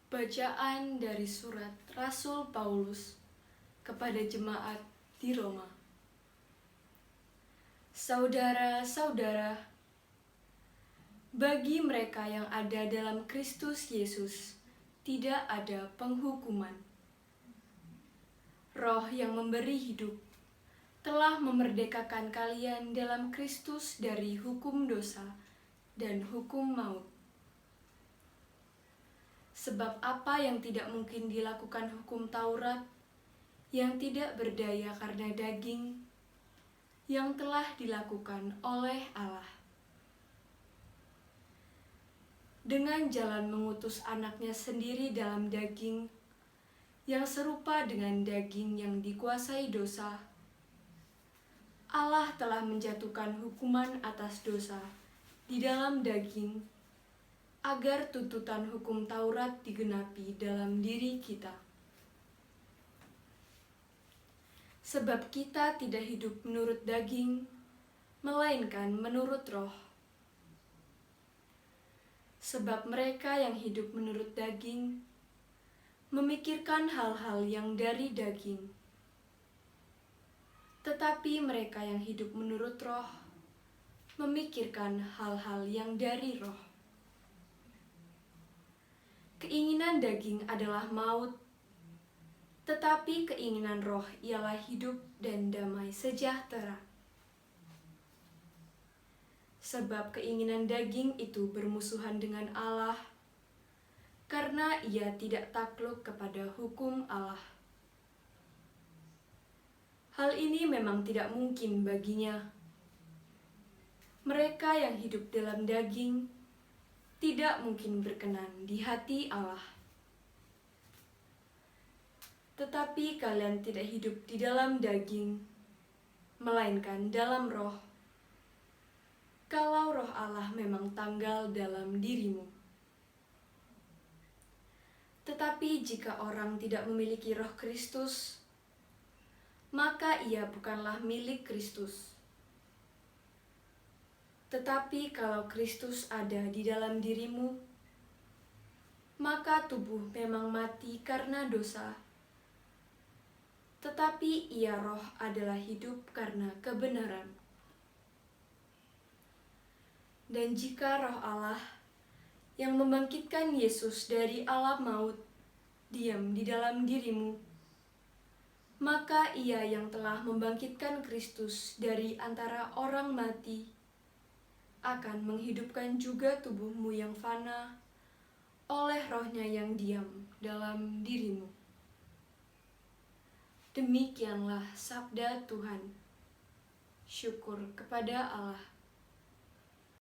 Bacaan dari surat Rasul Paulus kepada jemaat di Roma. Saudara-saudara, bagi mereka yang ada dalam Kristus Yesus, tidak ada penghukuman. Roh yang memberi hidup telah memerdekakan kalian dalam Kristus dari hukum dosa dan hukum maut. Sebab apa yang tidak mungkin dilakukan hukum Taurat, yang tidak berdaya karena daging, yang telah dilakukan oleh Allah. Dengan jalan mengutus anaknya sendiri dalam daging, yang serupa dengan daging yang dikuasai dosa, Allah telah menjatuhkan hukuman atas dosa di dalam daging, agar tuntutan hukum Taurat digenapi dalam diri kita. Sebab kita tidak hidup menurut daging, melainkan menurut Roh. Sebab mereka yang hidup menurut daging memikirkan hal-hal yang dari daging, tetapi mereka yang hidup menurut Roh memikirkan hal-hal yang dari Roh. Keinginan daging adalah maut, tetapi keinginan Roh ialah hidup dan damai sejahtera. Sebab keinginan daging itu bermusuhan dengan Allah, karena ia tidak takluk kepada hukum Allah. Hal ini memang tidak mungkin baginya. Mereka yang hidup dalam daging tidak mungkin berkenan di hati Allah. Tetapi kalian tidak hidup di dalam daging, melainkan dalam Roh, kalau Roh Allah memang tanggal dalam dirimu. Tetapi jika orang tidak memiliki Roh Kristus, maka ia bukanlah milik Kristus. Tetapi kalau Kristus ada di dalam dirimu, maka tubuh memang mati karena dosa, tetapi ia Roh adalah hidup karena kebenaran. Dan jika Roh Allah yang membangkitkan Yesus dari alam maut diam di dalam dirimu, maka ia yang telah membangkitkan Kristus dari antara orang mati akan menghidupkan juga tubuhmu yang fana oleh Roh-Nya yang diam dalam dirimu. Demikianlah sabda Tuhan. Syukur kepada Allah.